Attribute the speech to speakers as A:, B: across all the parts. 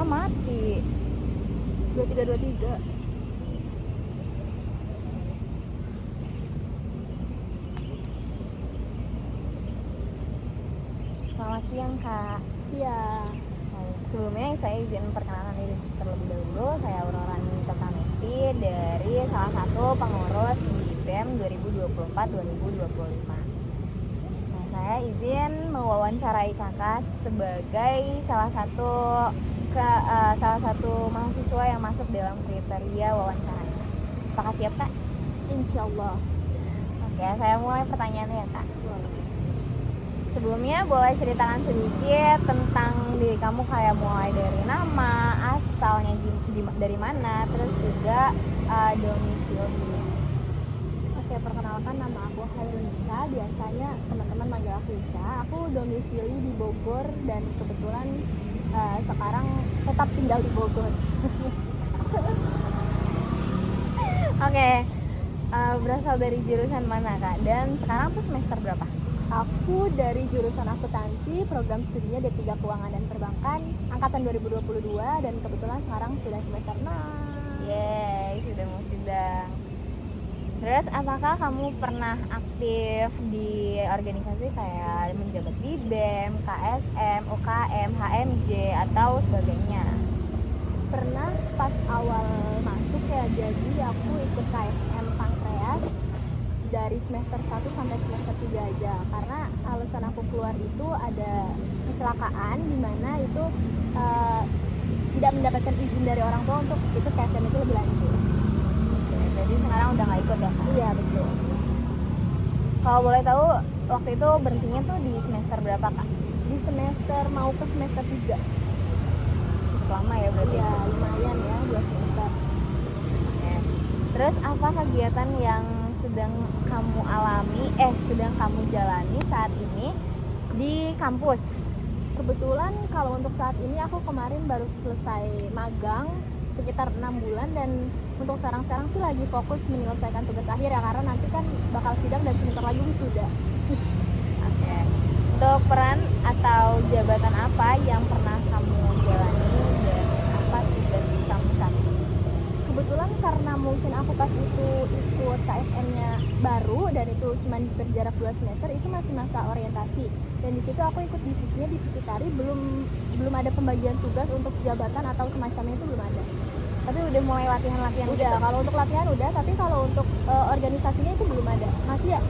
A: mati.
B: 2323.
A: Selamat siang Kak.
B: Siang.
A: Sebelumnya saya izin perkenalan diri terlebih dahulu. Saya Aurora Nita Tamesti dari salah satu pengurus di BEM 2024-2025. Nah, saya izin mewawancarai Kakak sebagai salah satu mahasiswa yang masuk dalam kriteria wawancara. Apakah siap Kak?
B: Insyaallah.
A: Oke, saya mulai pertanyaannya ya Kak. Sebelumnya boleh ceritakan sedikit tentang diri kamu, kayak mulai dari nama, asalnya dari mana, terus juga domisili.
B: Oke, perkenalkan nama aku Hairunisa, biasanya teman-teman manggil aku Ica. Aku domisili di Bogor dan kebetulan sekarang tetap tinggal di Bogor.
A: Oke, berasal dari jurusan mana Kak? Dan sekarang tuh semester berapa?
B: Aku dari jurusan akuntansi, program studinya D3 Keuangan dan Perbankan, angkatan 2022 dan kebetulan sekarang sudah semester 6.
A: Yeay, sudah mau sidang. Terus apakah kamu pernah aktif di organisasi kayak menjabat di BEM, KSM, UKM, HMJ atau sebagainya?
B: Pernah pas awal masuk ya, jadi aku ikut KSM Pankreas dari semester 1 sampai semester 3 aja, karena alasan aku keluar itu ada kecelakaan di mana itu tidak mendapatkan izin dari orang tua untuk ikut KSM itu lebih lanjut.
A: Jadi sekarang udah nggak ikut ya Kak?
B: Iya betul.
A: Kalau boleh tahu waktu itu berhentinya tuh di semester berapa Kak?
B: Di semester mau ke semester 3.
A: Cukup lama ya berarti?
B: Iya lumayan ya, 2 semester.
A: Oke. Terus apa kegiatan yang sedang kamu jalani saat ini di kampus?
B: Kebetulan kalau untuk saat ini aku kemarin baru selesai magang sekitar 6 bulan dan untuk sekarang sih lagi fokus menyelesaikan tugas akhir ya, karena nanti kan bakal sidang dan sebentar lagi wisuda.
A: Oke. Untuk peran atau jabatan apa yang pernah kamu jalani dan apa tugas kamu saat ini?
B: Kebetulan karena mungkin aku pas itu ikut KSM-nya baru dan itu cuma berjarak 2 semester, itu masih masa orientasi. Dan di situ aku ikut divisinya, divisi tari, belum ada pembagian tugas untuk jabatan atau semacamnya, itu belum ada.
A: Tapi udah mulai latihan-latihan
B: Udah,
A: gitu?
B: kalau untuk latihan udah, tapi kalau untuk organisasinya itu belum ada. Masih ya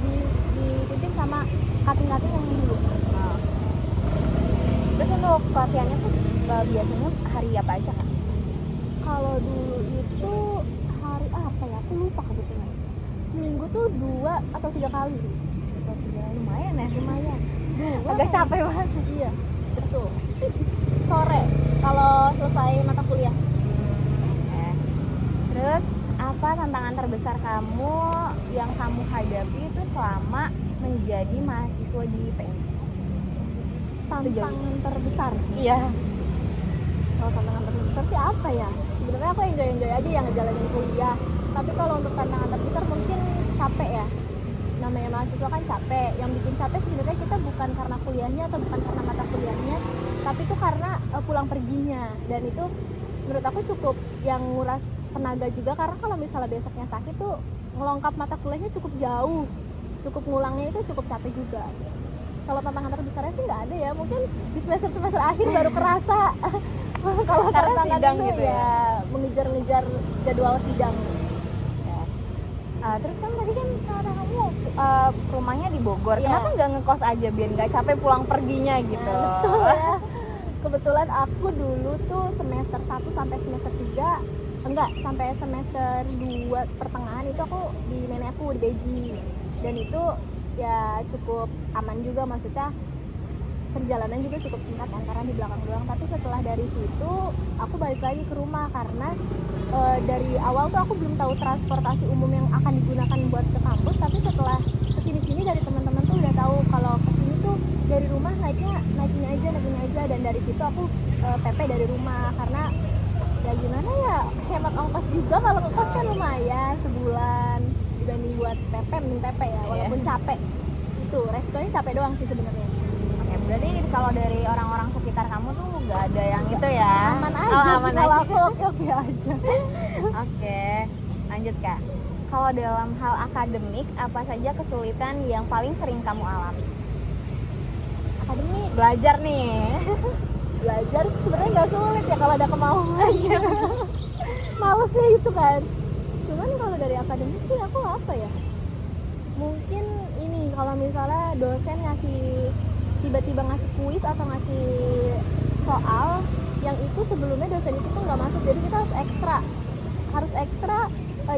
B: dipimpin sama kating-kating yang dulu.
A: Oh. Terus untuk latihannya tuh biasanya hari apa aja Kak?
B: Kalau dulu itu hari apa ya? Aku lupa kebetulan. Seminggu tuh 2 atau 3 kali.
A: Lumayan ya?
B: Lumayan.
A: Agak capek banget.
B: Iya, betul. Sore kalau selesai mata kuliah.
A: Terus apa tantangan terbesar kamu yang kamu hadapi itu selama menjadi mahasiswa di IPM?
B: Tantangan terbesar.
A: Iya.
B: Kalau tantangan terbesar sih apa ya? Sebenarnya aku enjoy aja yang ngejalanin kuliah. Tapi kalau untuk tantangan terbesar mungkin capek ya. Namanya mahasiswa kan capek. Yang bikin capek sebenarnya kita bukan karena kuliahnya atau bukan karena mata kuliahnya, tapi itu karena pulang perginya. Dan itu menurut aku cukup yang nguras tenaga juga, karena kalau misalnya besoknya sakit tuh ngelongkap mata kuliahnya cukup jauh, cukup ngulangnya itu cukup capek juga. Kalau tantangan terbesarnya sih nggak ada ya, mungkin di semester akhir baru kerasa. Kalau
A: Karena
B: tantangan
A: sidang
B: itu
A: gitu
B: ya mengejar-ngejar jadwal sidang.
A: Ya. Terus kan tadi kan kata kamu rumahnya di Bogor,
B: Iya.
A: kenapa nggak ngekos aja biar nggak capek pulang perginya gitu?
B: Nah, betul ya. Kebetulan aku dulu tuh semester 1 sampai semester 3, sampai semester 2 pertengahan itu aku di nenek aku di Beji. Dan itu ya cukup aman juga, maksudnya perjalanan juga cukup singkat kan karena di belakang doang. Tapi setelah dari situ aku balik lagi ke rumah karena dari awal tuh aku belum tahu transportasi umum yang akan digunakan buat ke kampus, tapi setelah kesini-sini dari teman-teman tuh udah tahu kalau kesini tuh dari rumah naiknya aja, dan dari situ aku PP dari rumah karena ya gimana ya, hemat ongkos juga. Kalau ngekos kan lumayan sebulan dibanding buat PP, mending PP ya, walaupun capek. Itu resikonya capek doang sih sebenarnya.
A: Oke, berarti kalau dari orang-orang sekitar kamu tuh nggak ada yang itu ya?
B: Aman aja. aja
A: aman
B: sih, kalau
A: aja.
B: aku oke aja.
A: Oke, lanjut Kak. Kalau dalam hal akademik, apa saja kesulitan yang paling sering kamu alami?
B: Akademik
A: Belajar nih.
B: belajar sebenarnya nggak sulit ya kalau ada kemauan. Malesnya itu kan. Cuman kalau dari akademik sih aku apa ya, mungkin ini kalau misalnya dosen ngasih tiba-tiba ngasih kuis atau ngasih soal yang itu sebelumnya dosen itu tuh nggak masuk, jadi kita harus ekstra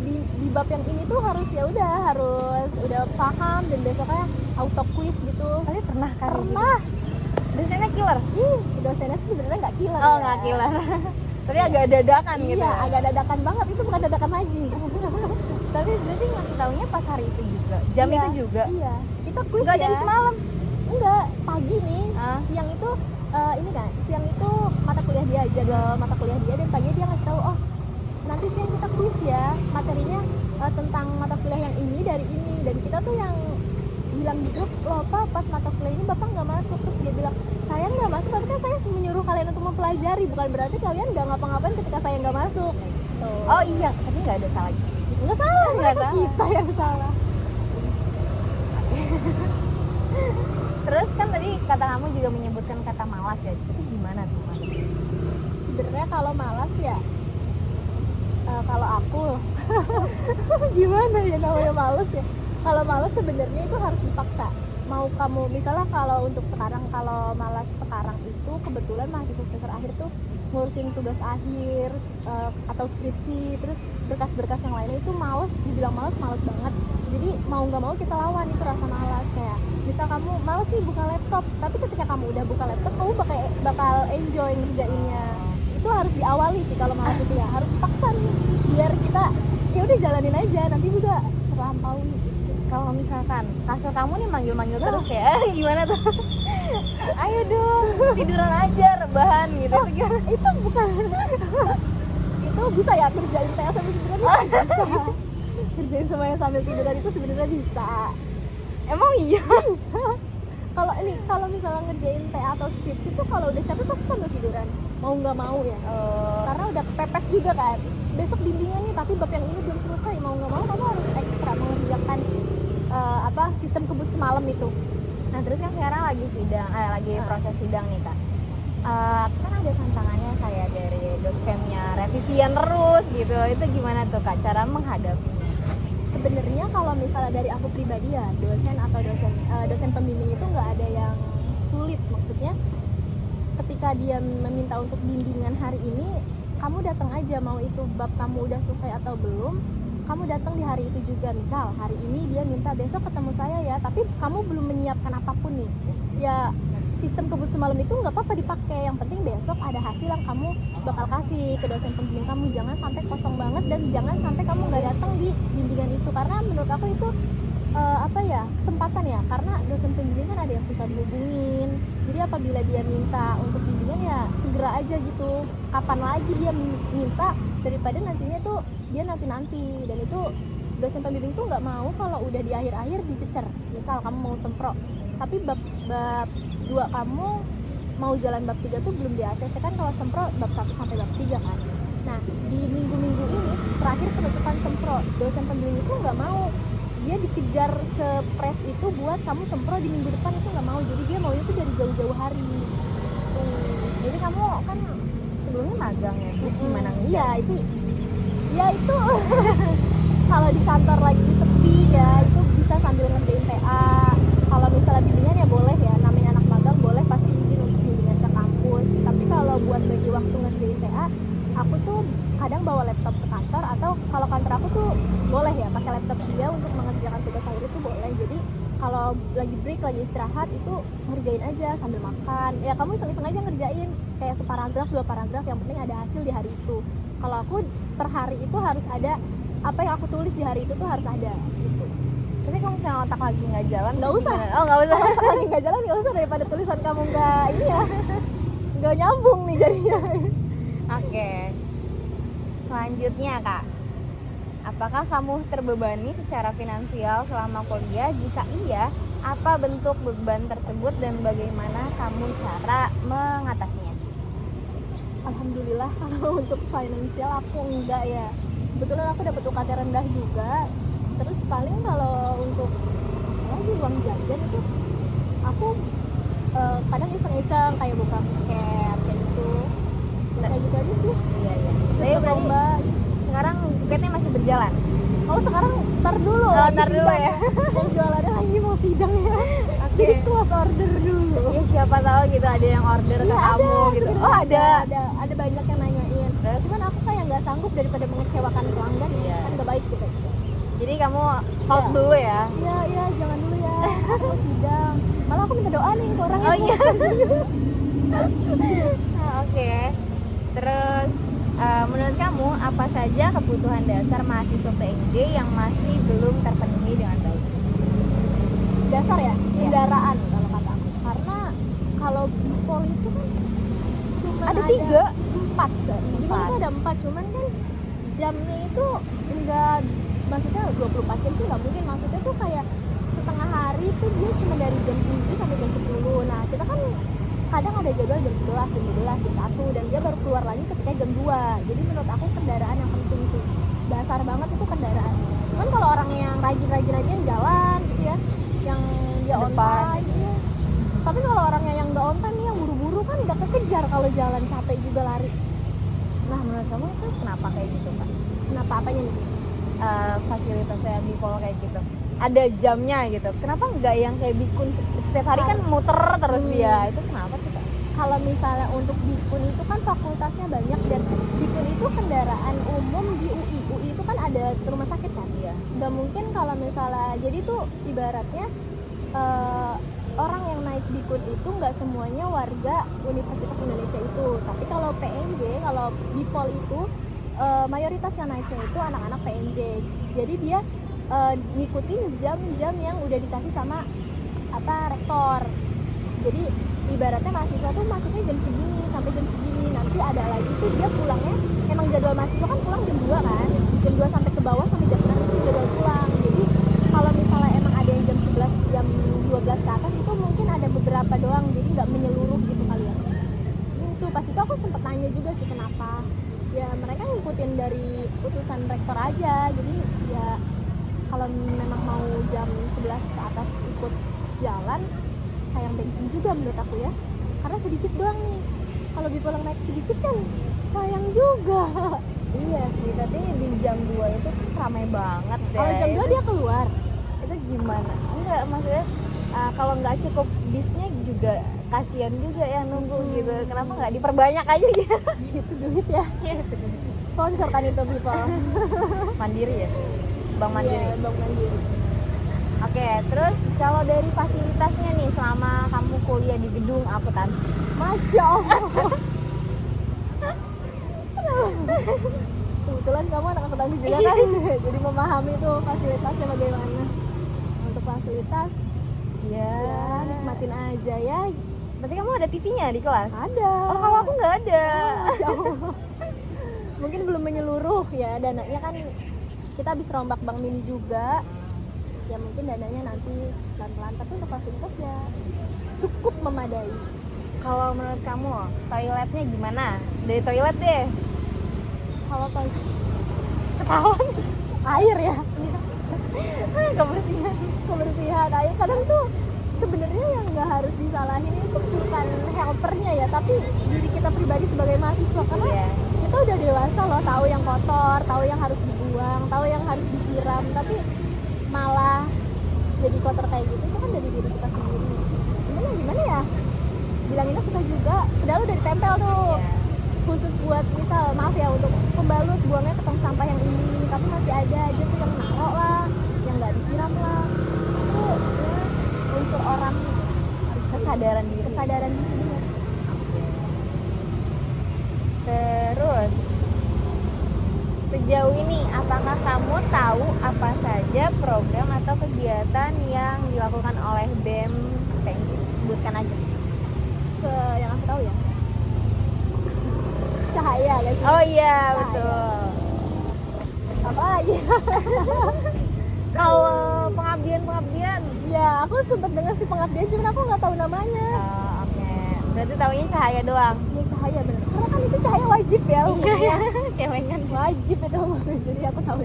B: di bab yang ini tuh harus harus udah paham dan besoknya auto quiz gitu.
A: Tapi pernah kan?
B: Pernah.
A: Dosennya killer?
B: Dosennya sih sebenarnya nggak killer.
A: Oh, nggak killer. Tapi agak dadakan gitu.
B: Iya, agak dadakan banget, itu bukan dadakan lagi.
A: Tapi berarti ngasih taunya pas hari itu juga, jam
B: Iya,
A: itu juga.
B: Iya, kita quiz
A: Nggak
B: ya.
A: dari semalam.
B: Enggak, pagi nih. Siang itu ini kan, siang itu mata kuliah dia, jadwal mata kuliah dia, dan pagi dia ngasih tahu, oh nanti siang kita quiz ya, materinya tentang mata kuliah yang ini dari ini, dan kita tuh yang bilang di grup, loh Pak, pas mata kuliah ini Bapak nggak masuk. Terus dia bilang, saya nggak masuk, tapi kan saya menyuruh kalian untuk mempelajari, bukan berarti kalian nggak ngapa-ngapain ketika saya nggak masuk. Tuh.
A: Oh iya, tapi nggak ada salah.
B: Nggak salah,
A: Nggak
B: itu
A: salah.
B: kita yang salah.
A: Terus kan tadi kata kamu juga menyebutkan kata malas ya, itu gimana tuh?
B: Sebenarnya kalau malas ya, kalau aku gimana ya namanya malas ya. Kalau malas sebenarnya itu harus dipaksa. Mau kamu misalnya kalau untuk sekarang, kalau malas sekarang itu kebetulan mahasiswa semester akhir tuh ngurusin tugas akhir atau skripsi, terus berkas-berkas yang lainnya itu malas, dibilang malas banget. Jadi mau nggak mau kita lawan itu rasa malas. Kayak misal kamu malas nih buka laptop, tapi ketika kamu udah buka laptop kamu bakal enjoy ngerjainnya. Itu harus diawali sih kalau malas itu ya, harus dipaksa nih biar kita ya udah jalanin aja, nanti juga terlampaui.
A: Kalau misalkan kasur kamu nih manggil-manggil terus kayak gimana tuh? Ayo dong, tiduran aja, rebahan gitu. Itu gimana?
B: Itu bukan itu bisa ya, kerjain TA sambil tiduran itu bisa. Kerjain semuanya sambil tiduran itu sebenarnya bisa.
A: Emang iya?
B: Bisa. Kalau misalnya ngerjain TA atau skripsi tuh kalau udah capek pasti sambil tiduran. Mau nggak mau ya. Karena udah pepet juga kan. Besok bimbingan nih, tapi bab yang ini belum selesai. Mau nggak mau kamu harus ekstra mengerjakan sistem kebut semalam itu.
A: Nah terus kan sekarang lagi sidang, lagi proses sidang nih Kak. Kan ada tantangannya kayak dari dospemnya revisian terus gitu. Itu gimana tuh Kak cara menghadapinya?
B: Sebenarnya kalau misalnya dari aku pribadi ya, dosen atau dosen pembimbing itu nggak ada yang sulit. Maksudnya ketika dia meminta untuk bimbingan hari ini, kamu datang aja, mau itu bab kamu udah selesai atau belum, kamu datang di hari itu juga. Misal hari ini dia minta besok ketemu saya ya, tapi kamu belum menyiapkan apapun nih ya, sistem kebut semalam itu nggak apa-apa dipakai, yang penting besok ada hasil yang kamu bakal kasih ke dosen pembimbing kamu. Jangan sampai kosong banget, dan jangan sampai kamu nggak datang di bimbingan itu, karena menurut aku itu kesempatan ya, karena dosen pembimbing kan ada yang susah dihubungin. Jadi apabila dia minta untuk bimbingan ya segera aja gitu, kapan lagi dia minta, daripada nantinya tuh dia nanti. Dan itu dosen pembimbing tuh nggak mau kalau udah di akhir-akhir dicecer. Misal kamu mau sempro tapi bab 2 kamu mau jalan bab 3 tuh belum di ACC kan, kalau sempro bab 1 sampai bab 3 kan. Nah di minggu-minggu ini terakhir penutupan sempro, dosen pembimbing itu nggak mau, dia dikejar sepres itu buat kamu sempro di minggu depan, itu nggak mau. Jadi dia maunya tuh dari jauh-jauh hari.
A: Jadi kamu kan sebelumnya magang ya, terus gimana nih?
B: Iya itu kalau di kantor lagi sepi ya itu bisa sambil ngerjain TA. Kalau misalnya bimbingan ya boleh ya, namanya anak magang boleh pasti izin untuk bimbingan ke kampus. Tapi kalau buat bagi waktu ngerjain TA, aku tuh kadang bawa laptop ke kantor, atau kalau kantor aku tuh boleh ya pakai laptop dia untuk mengerjakan tugas akhir itu boleh. Jadi kalau lagi break, lagi istirahat itu ngerjain aja sambil makan. Ya kamu iseng-iseng aja ngerjain kayak separagraf 2 paragraf, yang penting ada hasil di hari itu. Kalau aku per hari itu harus ada, apa yang aku tulis di hari itu tuh harus ada gitu.
A: Tapi kalau misalnya otak lagi nggak jalan,
B: Nggak usah.
A: gimana? Oh nggak usah.
B: Kalau lagi nggak jalan nggak usah, daripada tulisan kamu nggak nyambung nih jadinya.
A: Oke. Selanjutnya Kak, apakah kamu terbebani secara finansial selama kuliah? Jika iya, apa bentuk beban tersebut dan bagaimana kamu cara mengatasinya?
B: Alhamdulillah kalau untuk finansial aku enggak ya. Kebetulan aku dapat UKT rendah juga. Terus paling kalau untuk lagi uang jajan itu aku kadang iseng-iseng kayak buka buket kayak gitu. Kayak gitu aja sih.
A: Iya.
B: Tapi
A: Tapi berarti
B: lomba.
A: sekarang buketnya masih berjalan.
B: Oh sekarang ntar dulu.
A: Oh,
B: lagi
A: ntar dulu
B: sidang
A: ya.
B: Yang jualannya lagi mau sidang ya.
A: Oke.
B: Jadi close order dulu.
A: Ya siapa tahu gitu ada yang order ke
B: Iya,
A: kamu gitu.
B: sebenarnya
A: Oh ada.
B: ada banyak yang nanyain.
A: Terus?
B: Cuman aku kayak nggak sanggup daripada mengecewakan pelanggan,
A: Iya.
B: kan nggak baik gitu.
A: Jadi kamu hold
B: Iya.
A: dulu ya.
B: Iya jangan dulu ya. Aku mau sidang. Malah aku minta doa nih ke orang
A: Oh
B: yang
A: iya.
B: mau.
A: Nah, oke. Terus menurut kamu apa saja kebutuhan dasar mahasiswa PNJ yang masih belum terpenuhi dengan baik?
B: Dasar ya,
A: Iya.
B: kendaraan kalau kata aku. Karena kalau Bipol itu kan cuma
A: Ada 3.
B: 4 Bipol itu ada 4, cuman kan jamnya itu enggak, maksudnya 24 jam sih nggak mungkin. Maksudnya tuh kayak setengah hari tuh dia cuma dari jam 7 sampai jam 10. Nah kita kan kadang ada jadwal jam 11, jam 12, jam 1 dan dia baru keluar lagi ketika jam 2. Jadi menurut aku kendaraan yang penting sih, dasar banget itu kendaraan. Cuman kalau orang yang rajin-rajin aja yang jalan gitu ya, yang dia on
A: Depan.
B: time ya. Tapi kalau orangnya yang nggak on time nih, yang buru-buru kan nggak kekejar, kalau jalan capek juga lari.
A: Nah menurut kamu itu kenapa kayak gitu Kak?
B: Kenapa apanya nih?
A: Fasilitasnya Bipol kayak gitu ada jamnya gitu, kenapa nggak yang kayak Bikun setiap hari kan muter terus dia, itu kenapa sih Kak?
B: Kalau misalnya untuk Bikun itu kan fakultasnya banyak, dan Bikun itu kendaraan umum di UI. UI itu kan ada rumah sakit kan?
A: Iya.
B: Nggak mungkin kalau misalnya, jadi tuh ibaratnya orang yang naik Bikun itu nggak semuanya warga Universitas Indonesia itu. Tapi kalau PNJ, kalau Bipol itu mayoritas yang naiknya itu anak-anak PNJ. Jadi dia ngikutin jam-jam yang udah dikasih sama rektor. Jadi ibaratnya mahasiswa tuh masuknya jam segini sampai jam segini, nanti ada lagi tuh dia pulangnya, emang jadwal mahasiswa kan pulang jam 2 kan, jam 2 sampai ke bawah sampai jam 6 itu jadwal pulang. Jadi kalau misalnya emang ada yang jam 11, jam 12 ke atas itu mungkin ada beberapa doang, jadi nggak menyeluruh gitu kali ya. Itu pas itu aku sempet nanya juga sih kenapa. Ya mereka ngikutin dari putusan rektor aja, jadi ya kalau memang mau jam 11 ke atas ikut jalan, sayang bensin juga menurut aku ya, karena sedikit doang nih. Kalau Bipol naik sedikit kan sayang juga.
A: Iya sih, tapi di jam 2 itu kan ramai banget deh.
B: Kalau jam 2 dia keluar.
A: Itu gimana? Enggak, maksudnya kalau nggak cukup bisnya juga kasihan juga yang nunggu gitu, kenapa nggak diperbanyak aja gitu?
B: Itu duit ya. Sponsor kan itu Bipol.
A: Mandiri ya? Bank Mandiri?
B: Iya, Bank Mandiri.
A: Oke, terus kalau dari fasilitasnya nih selama kamu kuliah di gedung akuntansi,
B: Masya Allah. Kebetulan kamu anak akuntansi juga kan, jadi memahami tuh fasilitasnya bagaimana. Untuk fasilitas,
A: iya.
B: ya nikmatin aja ya.
A: Berarti kamu ada TV-nya di kelas?
B: Ada.
A: Oh, kalau aku nggak ada.
B: Masya Allah. Mungkin belum menyeluruh ya, dananya kan kita habis rombak Bank Mini juga. Ya mungkin dananya nanti pelan-pelan, tapi untuk fasilitas ya cukup memadai.
A: Kalau menurut kamu toiletnya gimana? Dari toilet deh.
B: Kalau
A: Ketahuan
B: air ya,
A: kebersihan.
B: air kadang tuh sebenarnya yang nggak harus disalahin itu bukan helpernya ya, tapi diri kita pribadi sebagai mahasiswa, karena
A: Iya.
B: kita udah dewasa loh, tahu yang kotor, tahu yang harus dibuang, tahu yang harus disiram, tapi malah jadi kotor kayak gitu. Itu kan dari diri kita sendiri. Gimana ya, bilanginnya susah juga, padahal udah ditempel tuh.
A: Iya.
B: Khusus buat misal, maaf ya, untuk pembalut buangnya ke tong sampah yang ini, tapi masih ada aja tuh yang naruh lah, yang nggak disiram lah. Itu ya unsur orang harus
A: Kesadaran diri.
B: kesadaran diri ya.
A: Terus sejauh ini apakah kamu tahu apa saja program atau kegiatan yang dilakukan oleh BEM PNJ? Sebutkan aja.
B: Yang aku tahu ya, cahaya gak sih?
A: Oh iya,
B: Cahaya.
A: betul.
B: Apa lagi?
A: Kalau pengabdian.
B: Ya aku sempet dengar sih pengabdian, cuman aku nggak tahu namanya.
A: Oke. Berarti taunya cahaya doang.
B: Ya cahaya bener, karena kan itu cahaya kayak wajib ya
A: Iya, cewek kan.
B: wajib itu jadi aku tahu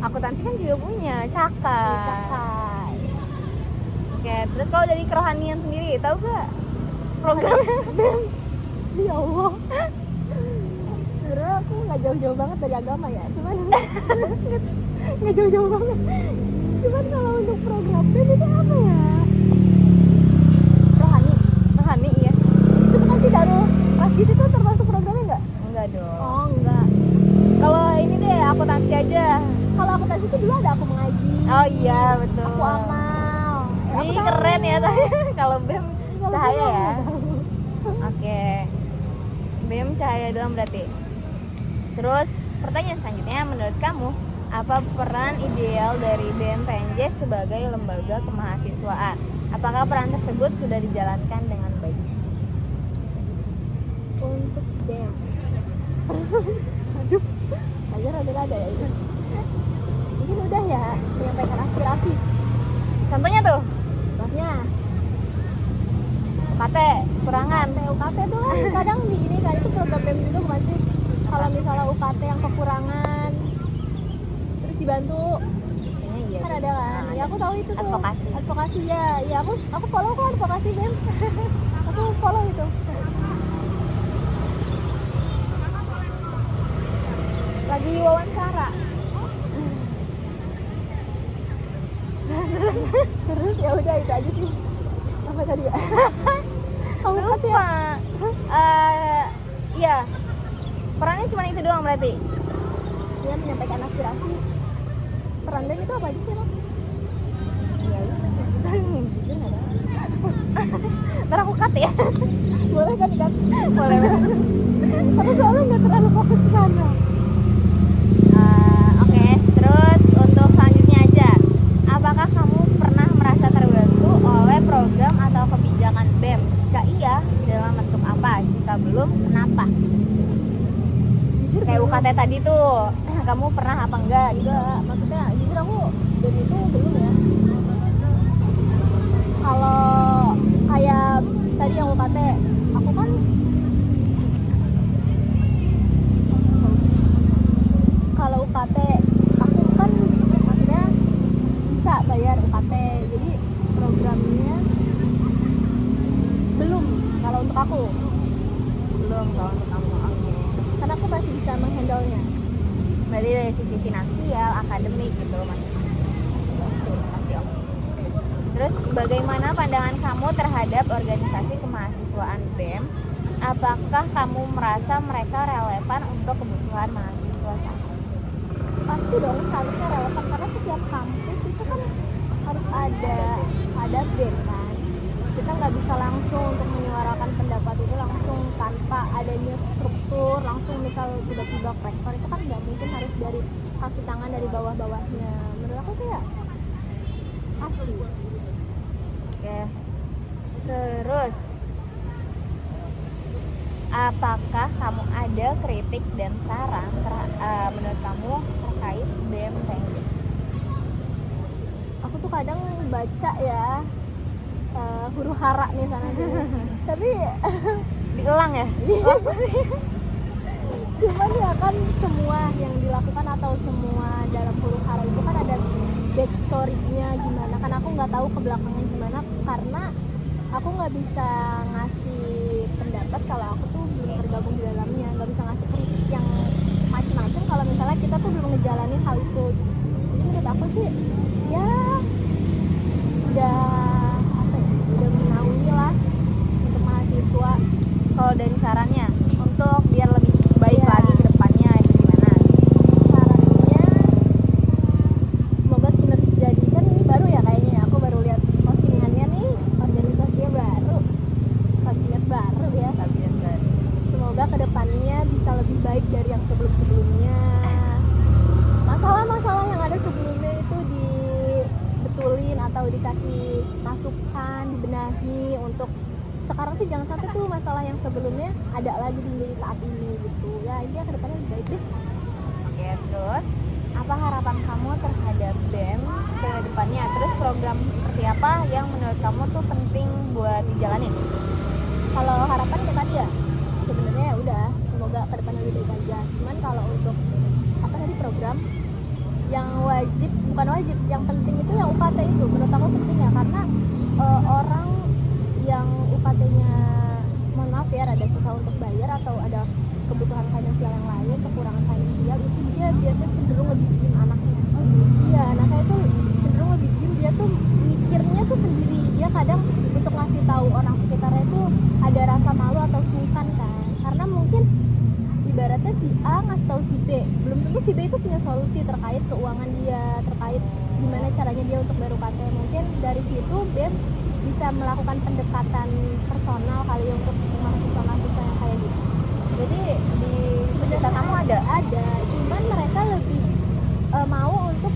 A: Akuntansi kan juga punya Cakai.
B: Cakai.
A: Oke, terus kalau dari kerohanian sendiri, tahu gak programnya?
B: Ya Allah, sebenarnya aku nggak jauh-jauh banget dari agama ya, cuman nggak jauh-jauh banget. Cuman kalau untuk program BEM itu apa ya? Rohani.
A: Rohani iya.
B: Itu bukan sih Darul Masjid itu termasuk programnya nggak?
A: Enggak dong.
B: Oh enggak.
A: Kalau ini deh akuntansi aja.
B: Kalau akuntansi itu dulu ada aku mengaji.
A: Oh iya betul.
B: Aku amal.
A: Ini keren ya tadi. Kalau BEM
B: Kalau
A: cahaya
B: BEM
A: ya.
B: apa?
A: Oke. BEM cahaya doang berarti. Terus pertanyaan selanjutnya, menurut kamu apa peran ideal dari BEM PNJ sebagai lembaga kemahasiswaan? Apakah peran tersebut sudah dijalankan dengan baik?
B: Untuk BEM. Aduh, aja rada-rada ya itu. Mungkin udah ya menyampaikan aspirasi.
A: Contohnya tuh,
B: Contohnya
A: UKT, kurangan.
B: UKT tuh kan kadang di ini kan itu program BEM juga bukan sih? Kalau misalnya UKT yang kekurangan terus dibantu
A: Kayaknya iya.
B: kan
A: deh.
B: ada kan?
A: Nah,
B: Ya aku tahu itu tuh.
A: Advokasi.
B: Advokasi ya. Ya aku follow kok advokasi BEM. Aku follow itu. Lagi wawancara. Terus ya udah itu aja sih. Apa tadi ya? Kamu ingat ya?
A: Lupa. Iya. Perannya cuma itu doang berarti.
B: Dia menyampaikan aspirasi. Peran BEM itu apa aja sih, Bang?
A: Iya. Jujur nggak tahu. Ntar aku cut ya.
B: Boleh kan?
A: Boleh.
B: Aku soalnya nggak terlalu fokus ke sana.
A: Oke, terus untuk selanjutnya aja, apakah kamu pernah merasa terbantu oleh program atau kebijakan BEM? Jika iya, dalam bentuk apa? Jika belum, kenapa?
B: Jujur
A: Kayak
B: belum.
A: UKT tadi tuh, kamu pernah apa enggak gitu?
B: Enggak, maksudnya jujur aku BEM itu belum ya. Kalau kayak tadi yang UKT, aku kan kalau UKT aku kan maksudnya bisa bayar UKT, jadi programnya belum kalau untuk aku,
A: Belum kalau untuk kamu. Oke.
B: karena aku masih bisa menghandle-nya.
A: Berarti dari sisi finansial, akademik gitu masih oke. Terus bagaimana pandangan kamu terhadap organisasi kemahasiswaan BEM? Apakah kamu merasa mereka relevan untuk kebutuhan mahasiswa saat ini?
B: Pasti dong harusnya relevan karena setiap kampus itu kan harus ada BEM kan. Kita nggak bisa langsung untuk menyuarakan pendapat itu langsung tanpa adanya struktur, langsung misal tiba-tiba ke rektor itu kan nggak mungkin, harus dari kaki tangan dari bawah-bawahnya. Menurut aku tuh ya pasti.
A: Oke. Terus apakah kamu ada kritik dan saran menurut kamu terkait BEM PNJ?
B: Aku tuh kadang baca ya huru hara nih sana sini. Tapi
A: Diulang ya?
B: cuman ya kan semua yang dilakukan atau semua dalam huru hara itu kan ada backstory-nya gimana, kan aku nggak tahu ke belakangnya gimana karena aku nggak bisa ngasih pendapat kalau aku tuh belum tergabung di dalamnya, nggak bisa ngasih kritik yang macam-macam kalau misalnya kita tuh belum ngejalanin hal itu. Jadi menurut aku sih ya udah apa ya, udah menaungi lah untuk mahasiswa.
A: Kalau dari sarannya untuk biar lebih baik
B: Iya.
A: lagi ke depannya itu gimana?
B: Sarannya semoga kinerja di, kan ini baru ya kayaknya ya, aku baru lihat postingannya nih, organisasinya baru, kabinet baru ya.
A: Kabinet baru.
B: Semoga kedepannya bisa lebih baik dari yang sebelum-sebelumnya. Masalah-masalah yang ada sebelumnya itu dibetulin atau dikasih masukan, dibenahi untuk sekarang tuh jangan sampai tuh masalah yang sebelumnya ada lagi di saat ini gitu. Ya intinya kedepannya lebih baik deh.
A: Oke, terus apa harapan kamu terhadap BEM ke depannya? Terus program seperti apa yang menurut kamu tuh penting buat dijalanin?
B: Kalau harapan kayak tadi ya, sebenarnya ya udah bukan wajib, yang penting itu yang UKT itu menurut aku penting ya, karena orang yang UKT-nya mohon maaf ya ada susah untuk bayar atau ada kebutuhan finansial yang lain, kekurangan finansial, itu dia biasanya cenderung lebih diem anaknya. Iya, anaknya itu cenderung lebih diem, dia tuh mikirnya tuh sendiri, dia kadang untuk ngasih tahu orang sekitarnya itu ada rasa malu atau sungkan kan, karena mungkin ibaratnya si A ngasih tahu si B, belum tentu si B itu punya solusi terkait keuangan dia, terkait gimana caranya dia untuk bayar UKT. Mungkin dari situ B bisa melakukan pendekatan personal kali ya untuk mahasiswa-mahasiswa yang kayak gitu.
A: Jadi di sekitar kamu ada
B: Cuman mereka lebih mau untuk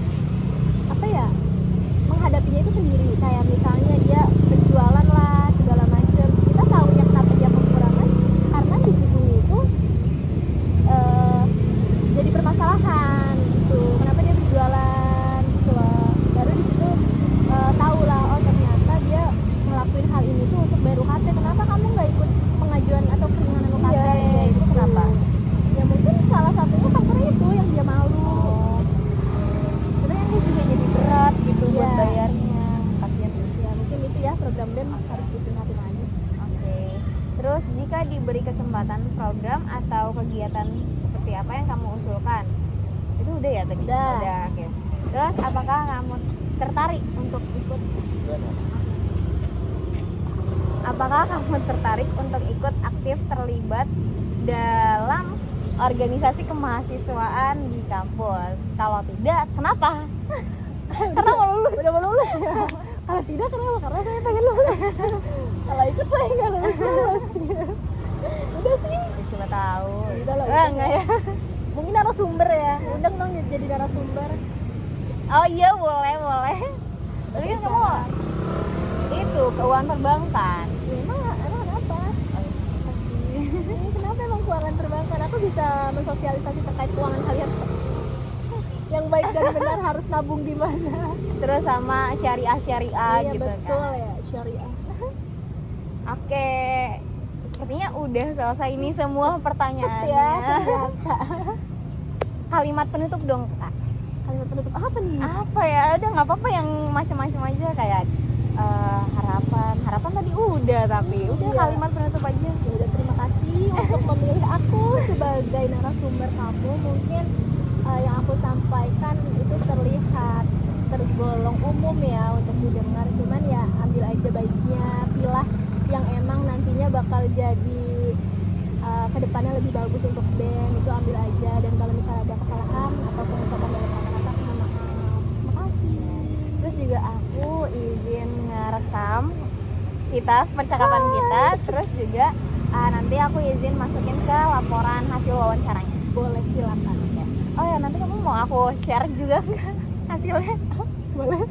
B: apa ya, menghadapinya itu sendiri. Kayak misalnya dia berjualan lah segala macam, kita tahu ya kenapa dia kekurangan, karena di gedung itu jadi permasalahan gitu, kenapa dia berjualan gitu loh. Baru di situ tahu lah, oh ternyata dia ngelakuin hal ini tuh untuk bayar UKT. Kenapa kamu nggak ikut pengajuan atau keringanan UKT?
A: Iya, itu kenapa?
B: Ya mungkin salah satunya faktornya itu yang dia malu.
A: Tapi kan dia juga jadi berat gitu buat
B: Iya.
A: bayarnya, kasihan.
B: Ya mungkin itu ya, program BEM harus ditingkatin lagi.
A: Oke. Terus jika diberi kesempatan program atau kegiatan seperti apa yang kamu usulkan? Itu udah ya tadi?
B: Udah.
A: Oke. Terus apakah kamu tertarik untuk ikut? Apakah kamu tertarik untuk ikut aktif terlibat dalam organisasi kemahasiswaan di kampus? Kalau tidak, kenapa? Karena mau lulus.
B: Udah mau lulus ya. Kalau tidak kenapa? Karena saya pengen lulus. Kalau ikut saya nggak lulus. Udah sih.
A: Ya, siapa tahu.
B: Udah lah,
A: Enggak ya.
B: Mungkin narasumber ya. Undang dong jadi narasumber.
A: Oh iya, boleh. Tapi kan kamu itu keuangan perbankan.
B: Ya, emang kenapa? Ini kenapa emang keuangan perbankan? Aku bisa mensosialisasi terkait keuangan kalian. Yang baik dan benar harus nabung di mana?
A: Terus sama syariah
B: Iya
A: gitu
B: betul
A: kan.
B: ya, syariah.
A: Oke. Sepertinya udah selesai ini semua pertanyaannya.
B: Ya ternyata.
A: Kalimat penutup dong, Kak.
B: Kalimat penutup apa nih?
A: Apa ya? Udah nggak apa-apa yang macam-macam aja kayak harapan tadi udah, tapi udah
B: Iya.
A: kalimat penutup aja.
B: Ya udah, terima kasih untuk memilih aku sebagai narasumber kamu. Mungkin yang aku sampaikan itu terlihat tergolong umum ya untuk didengar, cuman ya ambil aja baiknya, pilah yang emang nantinya bakal jadi kedepannya lebih bagus untuk band, itu ambil aja. Dan kalau misalnya ada kesalahan atau pengucapan dari kata-kata, mohon maaf. Makasih.
A: Terus juga aku izin ngerekam percakapan kita. Terus juga nanti aku izin masukin ke laporan hasil wawancaranya.
B: Boleh, silakan.
A: Oh ya, nanti kamu mau aku share juga nggak hasilnya?
B: Boleh.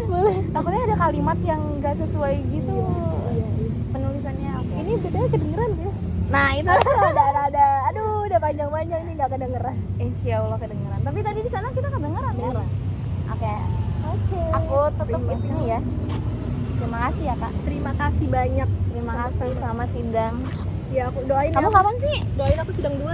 B: Boleh.
A: Takutnya ada kalimat yang nggak sesuai gitu
B: Iya.
A: penulisannya. Oke.
B: Ini BTW kedengeran ya?
A: Nah itu
B: Ada. Aduh, udah panjang-panjang ini nggak kedengeran.
A: insya Allah kedengeran. Tapi tadi di sana kita kedengeran ya.
B: Kedengeran.
A: Oke.
B: Oke.
A: Aku tutup
B: Terima
A: itunya ya.
B: kasih.
A: Terima kasih ya Kak.
B: Terima kasih banyak.
A: Terima kasih. Selamat sidang.
B: Ya aku doain
A: Kamu
B: ya.
A: kapan sih?
B: Doain aku sidang 2